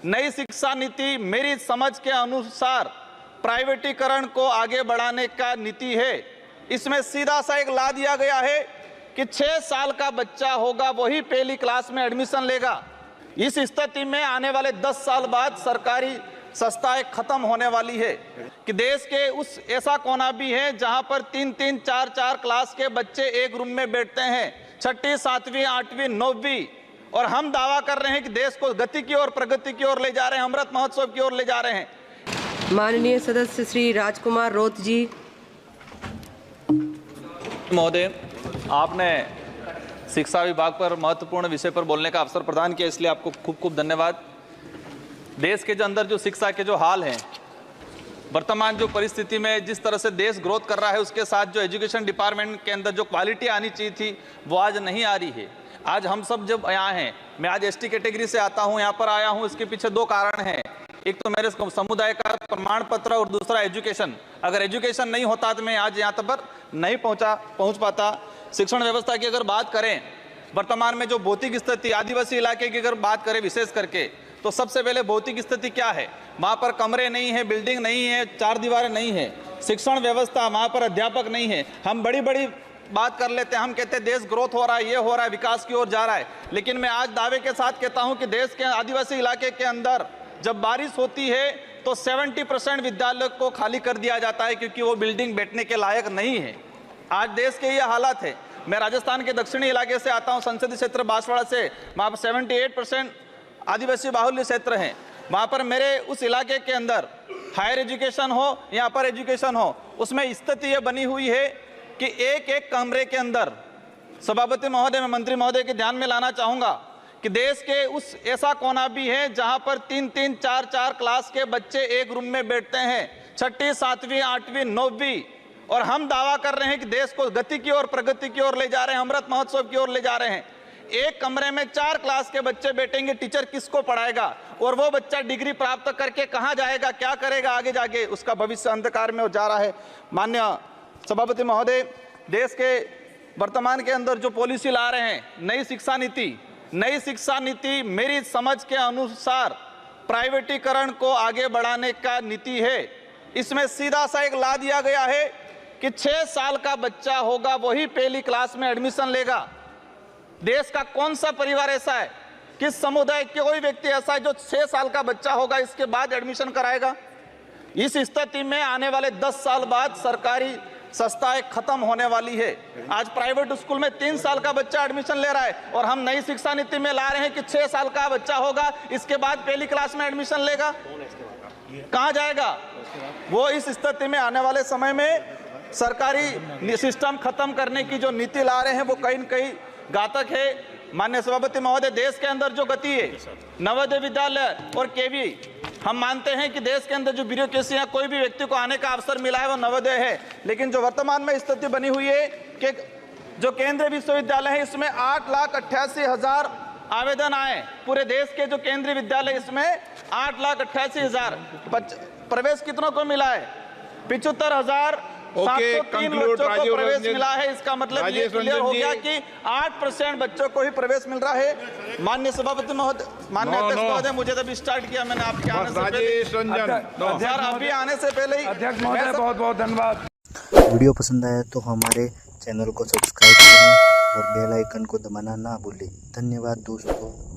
नई शिक्षा नीति मेरी समझ के अनुसार प्राइवेटीकरण को आगे बढ़ाने का नीति है। इसमें सीधा सा एक ला दिया गया है कि 6 साल का बच्चा होगा वही पहली क्लास में एडमिशन लेगा। इस स्थिति में आने वाले 10 साल बाद सरकारी संस्थाएं खत्म होने वाली है कि देश के उस ऐसा कोना भी है जहां पर 3-3, 4-4 क्लास के बच्चे एक रूम में बैठते हैं, 6वीं, 7वीं, 8वीं, 9वीं, और हम दावा कर रहे हैं कि देश को गति की ओर, प्रगति की ओर ले जा रहे हैं, अमृत महोत्सव की ओर ले जा रहे हैं। माननीय सदस्य श्री राजकुमार रोत जी। महोदय, आपने शिक्षा विभाग पर महत्वपूर्ण विषय पर बोलने का अवसर प्रदान किया, इसलिए आपको खूब खूब धन्यवाद। देश के जो अंदर जो शिक्षा के जो हाल हैं, वर्तमान जो परिस्थिति में जिस तरह से देश ग्रोथ कर रहा है, उसके साथ जो एजुकेशन डिपार्टमेंट के अंदर जो क्वालिटी आनी चाहिए थी वो आज नहीं आ रही है। आज हम सब जब यहाँ हैं, मैं आज एसटी कैटेगरी से आता हूँ, यहाँ पर आया हूँ, इसके पीछे 2 कारण हैं। एक तो मेरे समुदाय का प्रमाण पत्र और दूसरा एजुकेशन। अगर एजुकेशन नहीं होता तो मैं आज यहाँ तक पर नहीं पहुँच पाता। शिक्षण व्यवस्था की अगर बात करें, वर्तमान में जो भौतिक स्थिति आदिवासी इलाके की अगर बात करें विशेष करके, तो सबसे पहले भौतिक स्थिति क्या है? वहाँ पर कमरे नहीं है, बिल्डिंग नहीं है, 4 दीवारें नहीं है, शिक्षण व्यवस्था, वहाँ पर अध्यापक नहीं है। हम बड़ी बड़ी बात कर लेते हैं, हम कहते हैं देश ग्रोथ हो रहा है, ये हो रहा है, विकास की ओर जा रहा है, लेकिन मैं आज दावे के साथ कहता हूँ कि देश के आदिवासी इलाके के अंदर जब बारिश होती है तो 70% विद्यालय को खाली कर दिया जाता है क्योंकि वो बिल्डिंग बैठने के लायक नहीं है। आज देश के ये हालात है। मैं राजस्थान के दक्षिणी इलाके से आता हूँ, संसदीय क्षेत्र बांसवाड़ा से, वहाँ पर 78% आदिवासी बाहुल्य क्षेत्र हैं। वहाँ पर मेरे उस इलाके के अंदर हायर एजुकेशन हो या अपर एजुकेशन हो, उसमें स्थिति ये बनी हुई है कि एक कमरे के अंदर, सभापति महोदय, मैं मंत्री महोदय के ध्यान में लाना चाहूँगा कि देश के उस ऐसा कोना भी है जहाँ पर 3-3, 4-4 क्लास के बच्चे एक रूम में बैठते हैं, 6वीं, 7वीं, 8वीं, 9वीं, और हम दावा कर रहे हैं कि देश को गति की ओर, प्रगति की ओर ले जा रहे हैं, अमृत महोत्सव की ओर ले जा रहे हैं। एक कमरे में 4 क्लास के बच्चे बैठेंगे, टीचर किसको पढ़ाएगा? और वो बच्चा डिग्री प्राप्त करके कहाँ जाएगा, क्या करेगा आगे जाके? उसका भविष्य अंधकार में जा रहा है। माननीय सभापति महोदय, देश के वर्तमान के अंदर जो पॉलिसी ला रहे हैं, नई शिक्षा नीति मेरी समझ के अनुसार प्राइवेटीकरण को आगे बढ़ाने का नीति है। इसमें सीधा सा एक ला दिया गया है कि 6 साल का बच्चा होगा वही पहली क्लास में एडमिशन लेगा। देश का कौन सा परिवार ऐसा है, किस समुदाय के कोई व्यक्ति ऐसा है जो 6 साल का बच्चा होगा इसके बाद एडमिशन कराएगा? इस स्थिति में आने वाले 10 साल बाद सरकारी संस्थाएं खत्म होने वाली है। आज प्राइवेट स्कूल में 3 साल का बच्चा एडमिशन ले रहा है और हम नई शिक्षा नीति में ला रहे हैं कि 6 साल का बच्चा होगा, इसके बाद पहली क्लास में एडमिशन लेगा, कहाँ जाएगा वो? इस स्थिति में आने वाले समय में सरकारी सिस्टम खत्म करने की जो नीति ला रहे हैं वो कहीं न कहीं घातक है। माननीय सभापति महोदय, देश के अंदर जो गति है, नवोदय विद्यालय और केवी, हम मानते हैं कि देश के अंदर जो ब्यूरोक्रेसी है, कोई भी व्यक्ति को आने का अवसर मिला है वो नवोदय है, लेकिन जो वर्तमान में स्थिति बनी हुई है कि जो केंद्रीय विश्वविद्यालय है इसमें 8,88,000 आवेदन आए। पूरे देश के जो केंद्रीय विद्यालय इसमें 8,88,000, प्रवेश कितनों को मिला है? 75,703 बच्चों को प्रवेश मिला है। इसका मतलब ये क्लियर हो गया कि 8% बच्चों को ही प्रवेश मिल रहा है। माननीय सभापति महोदय, माननीय अध्यक्ष महोदय, मुझे तब स्टार्ट किया मैंने आपके आने से पहले, अभी आने से पहले ही। अध्यक्ष महोदय, बहुत बहुत धन्यवाद। वीडियो पसंद आया तो हमारे चैनल को सब्सक्राइब करें और बेल आइकन को दबाना ना भूलें। धन्यवाद दोस्तों।